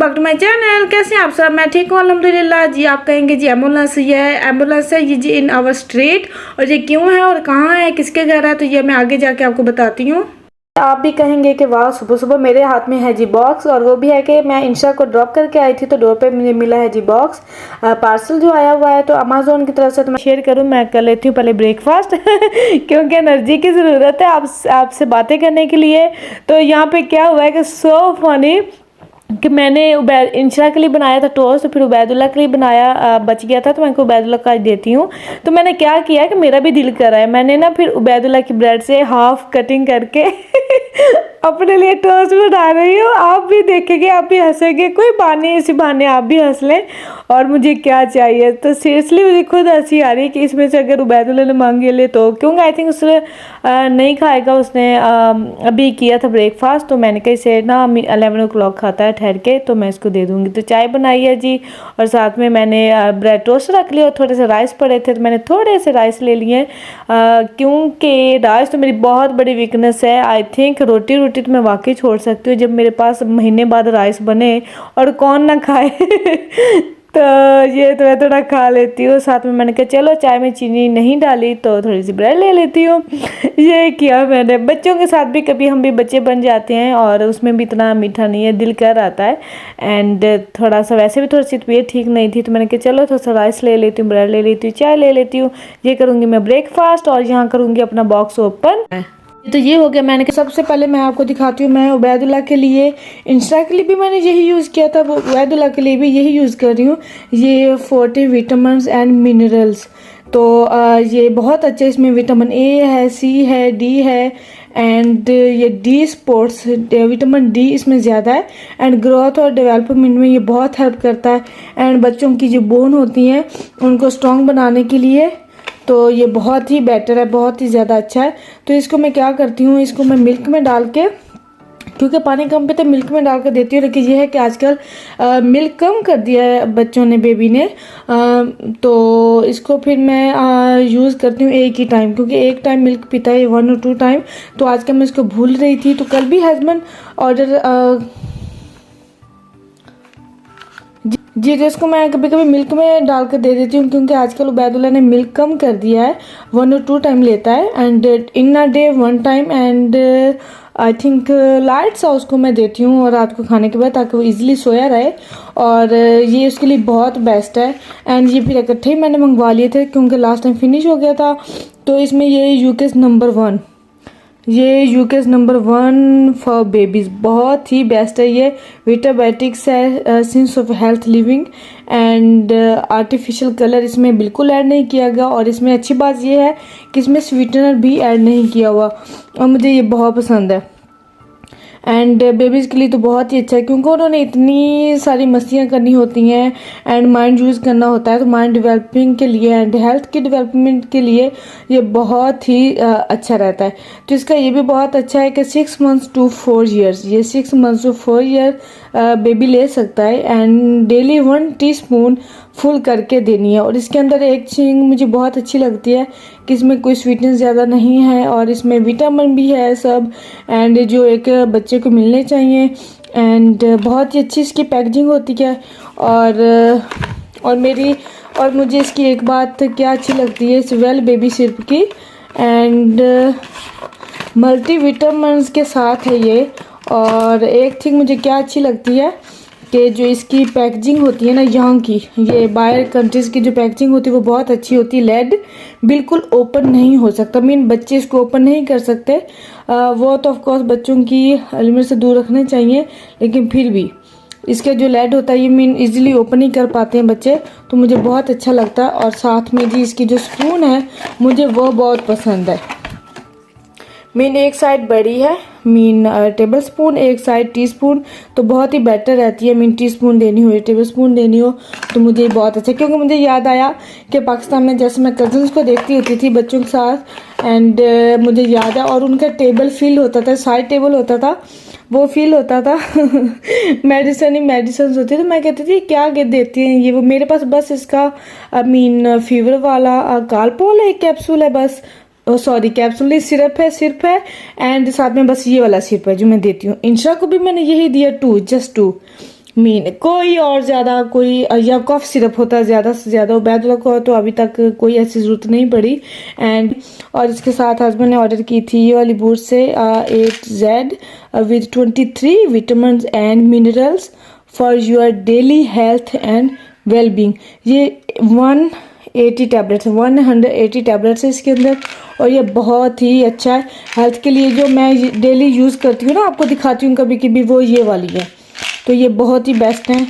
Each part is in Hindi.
Back to my channel. कैसे हैं आप सब? मैं ठीक हूँ अल्हम्दुलिल्लाह जी। आप कहेंगे जी एम्बुलेंस है ये जी इन आवर स्ट्रीट, और ये क्यों है और कहाँ है, किसके घर है, तो ये मैं आगे जाके आपको बताती हूँ। आप भी कहेंगे कि वाह, सुबह सुबह मेरे हाथ में है जी बॉक्स, और वो भी है कि मैं इंशा को ड्रॉप करके आई थी तो डोर पे मुझे मिला है जी बॉक्स, पार्सल जो आया हुआ है तो अमेजोन की तरफ से। तो मैं शेयर करूँ, मैं कर लेती हूँ पहले ब्रेकफास्ट क्योंकि एनर्जी की ज़रूरत है आपसे बातें करने के लिए। तो यहाँ पे क्या हुआ है कि सो फनी कि मैंने इंशा के लिए बनाया था टोस्ट, फिर उबैदुल्ला के लिए बनाया, बच गया था तो मैं उबैदुल्ला का देती हूँ। तो मैंने क्या किया कि मेरा भी दिल कर रहा है, मैंने ना फिर उबैदुल्ला की ब्रेड से हाफ कटिंग करके अपने लिए टोस्ट बना रही हूँ। आप भी देखेंगे, आप भी हंसेंगे, कोई बहाने इसी बहाने आप भी हंस लें। और मुझे क्या चाहिए, तो सीरियसली मुझे खुद हंसी आ रही है कि इसमें से अगर उबैदुल्ला ने मांगे ले तो, क्योंकि आई थिंक उसने नहीं खाएगा, उसने अभी किया था ब्रेकफास्ट, तो मैंने कहा इसे ना 11 o'clock खाता है ठहर के, तो मैं इसको दे दूँगी। तो चाय बनाई है जी, और साथ में मैंने ब्रेड टोस्ट रख लिया, और थोड़े से राइस पड़े थे तो मैंने थोड़े से राइस ले लिए, क्योंकि राइस तो मेरी बहुत बड़ी वीकनेस है। आई थिंक रोटी तो मैं वाकई छोड़ सकती हूँ, जब मेरे पास महीने बाद राइस बने, और कौन ना खाए तो ये तो मैं थोड़ा खा लेती हूँ। साथ में मैंने कहा चलो चाय में चीनी नहीं डाली तो थोड़ी सी ब्रेड ले लेती हूँ। ये किया मैंने। बच्चों के साथ भी कभी हम भी बच्चे बन जाते हैं, और उसमें भी इतना मीठा नहीं है, दिल कर आता है। एंड थोड़ा सा वैसे भी थोड़ी सी तबीयत ठीक नहीं थी, तो मैंने कहा चलो थोड़ा सा राइस ले लेती हूँ, ब्रेड ले लेती हूँ, चाय ले लेती हूँ। ये करूँगी मैं ब्रेकफास्ट, और यहाँ करूँगी अपना बॉक्स ओपन। तो ये हो गया। मैंने सबसे पहले मैं आपको दिखाती हूँ, मैं उबैदुल्ला के लिए, इंस्टा के लिए भी मैंने यही यूज़ किया था, वो उबैदुल्ला के लिए भी यही यूज़ कर रही हूँ। ये 40 विटामिन्स एंड मिनरल्स, तो ये बहुत अच्छे, इसमें विटामिन ए है, सी है, डी है, एंड ये डी स्पोर्ट्स विटामिन डी इसमें ज़्यादा है, एंड ग्रोथ और डेवलपमेंट में ये बहुत हेल्प करता है। एंड बच्चों की जो बोन होती हैं उनको स्ट्रॉन्ग बनाने के लिए तो ये बहुत ही बेटर है, बहुत ही ज़्यादा अच्छा है। तो इसको मैं क्या करती हूँ, इसको मैं मिल्क में डाल के, क्योंकि पानी कम पे तो मिल्क में डाल कर देती हूँ, लेकिन ये है कि आजकल मिल्क कम कर दिया है बच्चों ने, बेबी ने, तो इसको फिर मैं यूज़ करती हूँ एक ही टाइम, क्योंकि एक टाइम मिल्क पीता है 1 or 2 टाइम। तो आजकल मैं इसको भूल रही थी, तो कल भी हस्बैंड ऑर्डर जी, तो इसको मैं कभी कभी मिल्क में डाल कर दे देती हूँ, क्योंकि आजकल उबैदुल्ला ने मिल्क कम कर दिया है, 1 or 2 टाइम लेता है, and in a day 1 time, and I think light सा उसको मैं देती हूँ और रात को खाने के बाद, ताकि वो इजीली सोया रहे, और ये उसके लिए बहुत बेस्ट है। एंड ये फिर इकट्ठे ही मैंने मंगवा लिए थे, क्योंकि लास्ट टाइम फिनिश हो गया था। तो इसमें ये यूकेस नंबर 1, ये यूकेस नंबर 1 फॉर बेबीज़, बहुत ही बेस्ट है। ये विटाबायोटिक्स है, sense of health living, and artificial colour इसमें बिल्कुल ऐड नहीं किया गया, और इसमें अच्छी बात ये है कि इसमें स्वीटनर भी ऐड नहीं किया हुआ, और मुझे ये बहुत पसंद है। एंड बेबीज़ के लिए तो बहुत ही अच्छा है, क्योंकि उन्होंने इतनी सारी मस्तियाँ करनी होती हैं, एंड माइंड यूज़ करना होता है, तो माइंड डेवलपिंग के लिए एंड हेल्थ के डेवलपमेंट के लिए ये बहुत ही अच्छा रहता है। तो इसका ये भी बहुत अच्छा है कि 6 months to 4 years, ये 6 months to 4 year बेबी ले सकता है, एंड डेली 1 टीस्पून फुल करके देनी है। और इसके अंदर एक चीज़ मुझे बहुत अच्छी लगती है कि इसमें कोई स्वीटनेस ज़्यादा नहीं है, और इसमें विटामिन भी है सब, एंड जो एक बच्चे को मिलने चाहिए, एंड बहुत ही अच्छी इसकी पैकेजिंग होती है। और मुझे इसकी एक बात क्या अच्छी लगती है, इस वेल बेबी सिरप की, एंड मल्टी विटामिन्स के साथ है ये। और एक थिंग मुझे क्या अच्छी लगती है कि जो इसकी पैकेजिंग होती है ना, यहाँ की, ये बाहर कंट्रीज़ की जो पैकेजिंग होती है वो बहुत अच्छी होती है। लेड बिल्कुल ओपन नहीं हो सकता, मीन बच्चे इसको ओपन नहीं कर सकते, वो तो ऑफकोर्स बच्चों की लिमिट से दूर रखने चाहिए, लेकिन फिर भी इसका जो लेड होता है ये मीन इजीली ओपन ही कर पाते हैं बच्चे, तो मुझे बहुत अच्छा लगता है। और साथ में जी इसकी जो स्पून है मुझे वो बहुत पसंद है, मीन एक साइड बड़ी है, मीन टेबल स्पून, एक साइड टीस्पून, तो बहुत ही बेटर रहती है। मीन टीस्पून देनी हो या टेबल स्पून देनी हो, तो मुझे बहुत अच्छा, क्योंकि मुझे याद आया कि पाकिस्तान में जैसे मैं कज़न्स को देखती होती थी बच्चों के साथ, एंड मुझे याद है, और उनका टेबल फील होता था, साइड टेबल होता था, वो फील होता था मेडिसिन ही मेडिसिन होती, तो मैं कहती थी क्या देती हैं ये, वो मेरे पास बस इसका मीन फीवर वाला कालपोल है, एक कैप्सूल है बस, सॉरी कैप्सूल नहीं, सिरप है, एंड साथ में बस ये वाला सिरप है जो मैं देती हूँ। इंशा को भी मैंने यही दिया, 2 just 2, मीन कोई और ज़्यादा कोई या कफ सिरप होता है ज़्यादा से ज़्यादा, उबैदुल्ला को तो अभी तक कोई ऐसी ज़रूरत नहीं पड़ी। एंड और इसके साथ हस्बैंड ने ऑर्डर की थी ये वाली बूट से 8Z with 23 vitamin and minerals for your daily health and wellbeing. ये 180 टैबलेट्स है, 180 टैबलेट्स है इसके अंदर, और ये बहुत ही अच्छा है हेल्थ के लिए। जो मैं डेली यूज़ करती हूँ ना, आपको दिखाती हूँ कभी कभी, वो ये वाली है, तो ये बहुत ही बेस्ट है,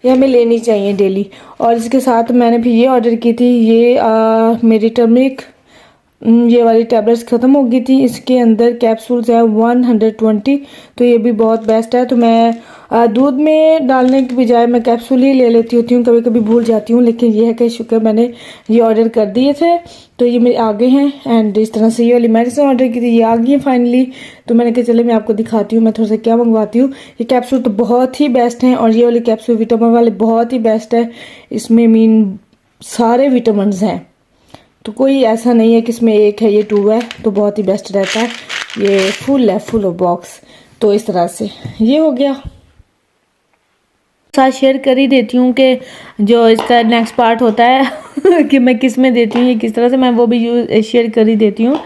ये हमें लेनी चाहिए डेली। और इसके साथ मैंने भी ये ऑर्डर की थी, ये मेरी टर्मरिक ये वाली टैबलेट्स ख़त्म हो गई थी, इसके अंदर कैप्सूल्स है 120, तो ये भी बहुत बेस्ट है। तो मैं दूध में डालने की बजाय मैं कैप्सूल ही ले लेती होती हूँ, कभी कभी भूल जाती हूँ, लेकिन ये है कि शुक्र मैंने ये ऑर्डर कर दिए थे, तो ये मेरे आगे हैं। एंड इस तरह से ये वाली मेडिसिन ऑर्डर की थी, ये आ गई है फाइनली। तो मैंने कहा चले मैं आपको दिखाती हूँ मैं थोड़ा सा क्या मंगवाती हूँ। ये कैप्सूल तो बहुत ही बेस्ट हैं, और ये वाली कैप्सूल विटामिन वाले बहुत ही बेस्ट है, इसमें मीन सारे विटामिन हैं, तो कोई ऐसा नहीं है कि इसमें एक है ये 2 है, तो बहुत ही बेस्ट रहता है। ये फुल है, फुल ऑफ बॉक्स। तो इस तरह से ये हो गया, साथ शेयर कर ही देती हूँ कि जो इसका नेक्स्ट पार्ट होता है कि मैं किस में देती हूँ, ये किस तरह से मैं वो भी शेयर कर ही देती हूँ।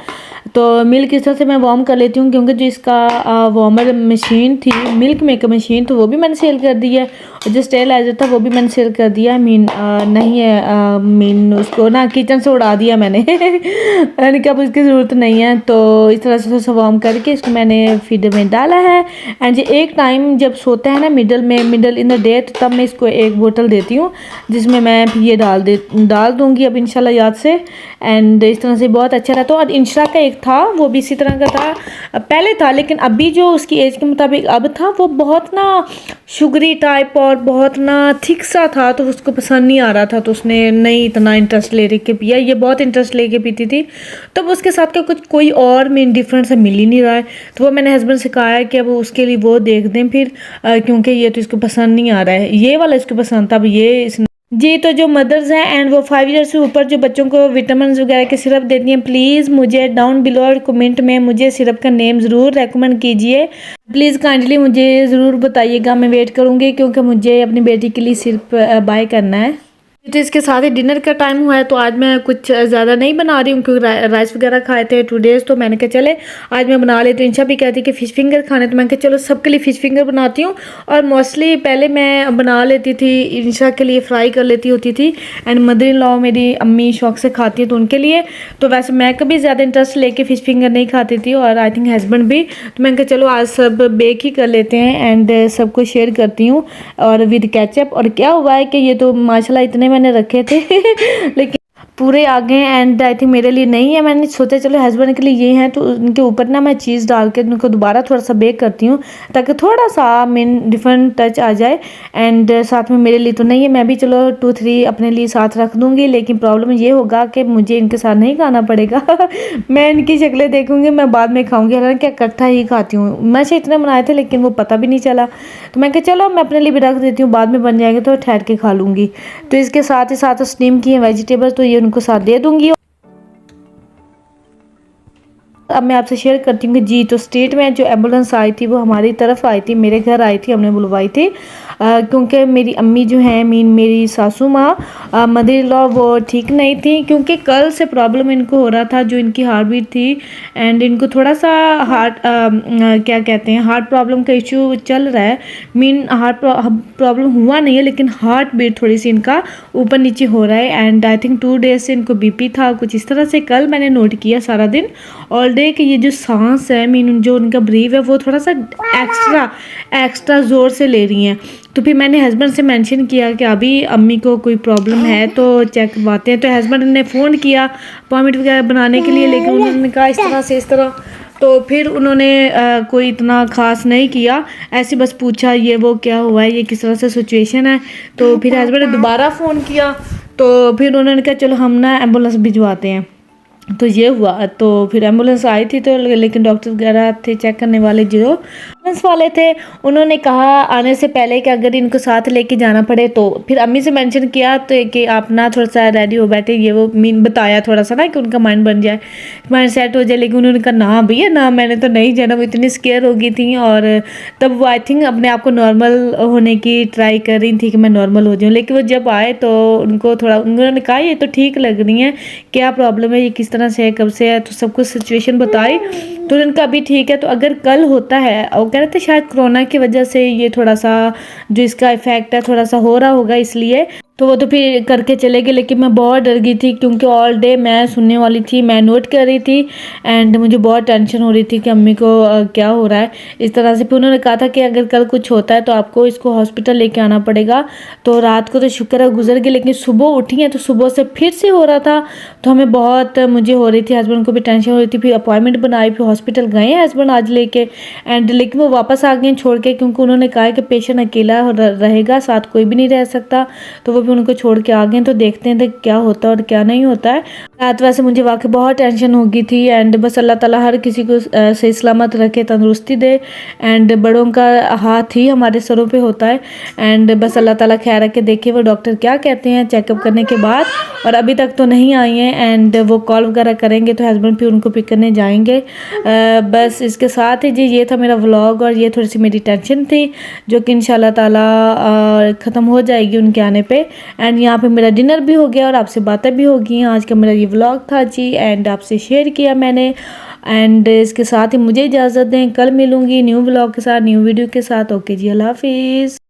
तो मिल्क इस तरह से मैं वार्म कर लेती हूँ, क्योंकि जो इसका वार्मर मशीन थी, मिल्क मेकर मशीन, तो वो भी मैंने सेल कर दी है, और जो स्टेरिलाइजर था वो भी मैंने सेल कर दिया। मीन नहीं है, मीन उसको ना किचन से उड़ा दिया मैंने मैंने कहा अब उसकी ज़रूरत नहीं है। तो इस तरह से थोड़ा वार्म करके इसको मैंने फीडर में डाला है। एंड ये एक टाइम जब सोता है ना मिडल इन द डे, तब मैं इसको एक बोतल देती हूँ, जिसमें मैं ये डाल दूँगी अब इंशाल्लाह याद से। एंड इस तरह से बहुत अच्छा रहता है। और इंशा का एक था, वो भी इसी तरह का था, पहले था, लेकिन अभी जो उसकी एज के मुताबिक अब था, वो बहुत ना शुगरी टाइप और बहुत ना थिक सा था, तो उसको पसंद नहीं आ रहा था, तो उसने नहीं इतना इंटरेस्ट ले के पिया। ये बहुत इंटरेस्ट लेके पीती थी, तो उसके साथ का कुछ कोई और मेन डिफरेंस मिल ही नहीं रहा है। तो वो मैंने हस्बैंड से कहा है कि अब उसके लिए वो देख दें फिर, क्योंकि ये तो इसको पसंद नहीं आ रहा है, ये वाला इसको पसंद था, अब ये जी। तो जो मदर्स हैं एंड वो 5 ईयर्स से ऊपर जो बच्चों को विटामिन वगैरह के सिरप देती हैं, प्लीज़ मुझे डाउन बिलो कमेंट में मुझे सिरप का नेम ज़रूर रेकमेंड कीजिए, प्लीज़ काइंडली मुझे ज़रूर बताइएगा, मैं वेट करूँगी, क्योंकि मुझे अपनी बेटी के लिए सिरप बाय करना है। तो इसके साथ ही डिनर का टाइम हुआ है, तो आज मैं कुछ ज़्यादा नहीं बना रही हूँ, क्योंकि राइस वगैरह खाए थे 2 डेज़, तो मैंने कहा चले आज मैं बना लेती हूँ। इंशा भी कहती कि फ़िश फिंगर खाने, तो मैंने कहा चलो सबके लिए फ़िश फिंगर बनाती हूँ। और मोस्टली पहले मैं बना लेती थी, इंशा के लिए फ्राई कर लेती होती थी, एंड मदर इन लॉ मेरी अम्मी शौक से खाती है, तो उनके लिए। तो वैसे मैं कभी ज़्यादा इंटरेस्ट लेके फ़िश फिंगर नहीं खाती थी, और आई थिंक हस्बैंड भी। तो मैंने कहा चलो आज सब बेक ही कर लेते हैं, एंड सबको शेयर करती हूँ, और विद केचप। और क्या हुआ है कि ये तो माशाल्लाह इतने मैंने रखे थे लेकिन पूरे आ गए, एंड आई थिंक मेरे लिए नहीं है। मैंने सोचा चलो हस्बैंड के लिए ये हैं, तो उनके ऊपर ना मैं चीज़ डाल के उनको दोबारा थोड़ा सा बेक करती हूँ, ताकि थोड़ा सा मीन डिफरेंट टच आ जाए। एंड साथ में मेरे लिए तो नहीं है, मैं भी चलो 2-3 अपने लिए साथ रख दूँगी, लेकिन प्रॉब्लम ये होगा कि मुझे इनके साथ नहीं खाना पड़ेगा मैं इनकी शक्लें देखूँगी, मैं बाद में खाऊँगी, हालांकि इकट्ठा ही खाती हूँ। मैं से इतने बनाए थे, लेकिन वो पता भी नहीं चला, तो मैं कहा चलो मैं अपने लिए भी रख देती हूँ, बाद में बन जाएंगे तो ठहर के खा लूँगी। तो इसके साथ ही साथ स्टीम किए वेजिटेबल्स, तो ये उनको साथ दे दूँगी। अब मैं आपसे शेयर करती हूँ कि जी, तो स्टेट में जो एम्बुलेंस आई थी वो हमारी तरफ आई थी, मेरे घर आई थी, हमने बुलवाई थी, क्योंकि मेरी अम्मी जो है मीन मेरी सासू माँ मदर इन लॉ वो ठीक नहीं थी, क्योंकि कल से प्रॉब्लम इनको हो रहा था, जो इनकी हार्ट बीट थी, एंड इनको थोड़ा सा हार्ट क्या कहते हैं हार्ट प्रॉब्लम का इशू चल रहा है। मीन हार्ट प्रॉब्लम हुआ नहीं है, लेकिन हार्ट बीट थोड़ी सी इनका ऊपर नीचे हो रहा है, एंड आई थिंक 2 डेज से इनको बीपी था कुछ इस तरह से। कल मैंने नोट किया सारा दिन ऑल डे कि ये जो सांस है मीन जो उनका ब्रीव है वो थोड़ा सा एक्स्ट्रा ज़ोर से ले रही हैं। तो फिर मैंने हस्बैंड से मेंशन किया कि अभी अम्मी को कोई प्रॉब्लम है तो चेक करवाते हैं। तो हस्बैंड ने फ़ोन किया अपॉइंटमेंट वगैरह बनाने के लिए, लेकिन उन्होंने कहा इस तरह से इस तरह, तो फिर उन्होंने कोई इतना ख़ास नहीं किया, ऐसे बस पूछा ये वो क्या हुआ है, ये किस तरह से सिचुएशन है। तो फिर हस्बैंड ने दोबारा फ़ोन किया, तो फिर उन्होंने कहा चलो हम ना एम्बुलेंस भिजवाते हैं। तो ये हुआ। तो फिर एम्बुलेंस आई थी, तो लेकिन डॉक्टर वगैरह थे चेक करने वाले जो एम्बुलेंस वाले थे, उन्होंने कहा आने से पहले कि अगर इनको साथ लेके जाना पड़े तो। फिर अम्मी से मेंशन किया तो कि आप ना थोड़ा सा रेडी हो बैठे, ये वो मीन बताया थोड़ा सा ना कि उनका माइंड बन जाए, माइंड सेट हो जाए। लेकिन उन्होंने कहा ना भैया ना, मैंने तो नहीं जाना। वो इतनी स्केयर हो गई थी, और तब वो आई थिंक अपने आप को नॉर्मल होने की ट्राई कर रही थी कि मैं नॉर्मल हो जाऊँ। लेकिन वो जब आए तो उनको थोड़ा, उन्होंने कहा ये तो ठीक लग रही है, क्या प्रॉब्लम है, ये किस तरह से है, कब से है, तो सब कुछ सिचुएशन बताई। तो उनका अभी ठीक है। तो अगर कल होता है, वो कह रहे थे शायद कोरोना की वजह से ये थोड़ा सा जो इसका इफेक्ट है थोड़ा सा हो रहा होगा, इसलिए तो वो तो फिर करके चले गए। लेकिन मैं बहुत डर गई थी, क्योंकि ऑल डे मैं सुनने वाली थी, मैं नोट कर रही थी, एंड मुझे बहुत टेंशन हो रही थी कि अम्मी को क्या हो रहा है इस तरह से। फिर उन्होंने कहा था कि अगर कल कुछ होता है तो आपको इसको हॉस्पिटल लेके आना पड़ेगा। तो रात को तो शुक्र है गुजर गई, लेकिन सुबह उठी हैं तो सुबह से फिर से हो रहा था। तो हमें बहुत मुझे हो रही थी, हस्बैंड को भी टेंशन हो रही थी। फिर अपॉइंटमेंट बनाई, फिर हॉस्पिटल गए हैं हस्बैंड आज लेके, एंड लेकिन वो वापस आ गए छोड़ के, क्योंकि उन्होंने कहा कि पेशेंट अकेला रहेगा, साथ कोई भी नहीं रह सकता। तो वो भी उनको छोड़ के आ गए। तो देखते हैं तो क्या होता है और क्या नहीं होता है। रात वैसे मुझे वाकई बहुत टेंशन हो गई थी, एंड बस अल्लाह ताला हर किसी को सही सलामत रखे, तंदुरुस्ती दे। एंड बड़ों का हाथ ही हमारे सरों पे होता है, एंड बस अल्लाह ताला ख्याल रखे। देखिए वो डॉक्टर क्या कहते हैं चेकअप करने के बाद। और अभी तक तो नहीं आई हैं, एंड वो कॉल वगैरह करेंगे तो हस्बैंड फिर उनको पिक करने जाएंगे। बस इसके साथ ही जी ये था मेरा व्लॉग, और ये थोड़ी सी मेरी टेंशन थी जो कि इंशाल्लाह ताला ख़त्म हो जाएगी उनके आने पे। एंड यहाँ पे मेरा डिनर भी हो गया और आपसे बातें भी हो गई। आज का मेरा ये व्लॉग था जी, एंड आपसे शेयर किया मैंने। एंड इसके साथ ही मुझे इजाज़त दें, कल मिलूँगी न्यू व्लॉग के साथ, न्यू वीडियो के साथ। ओके जी, अल्लाह हाफिज़।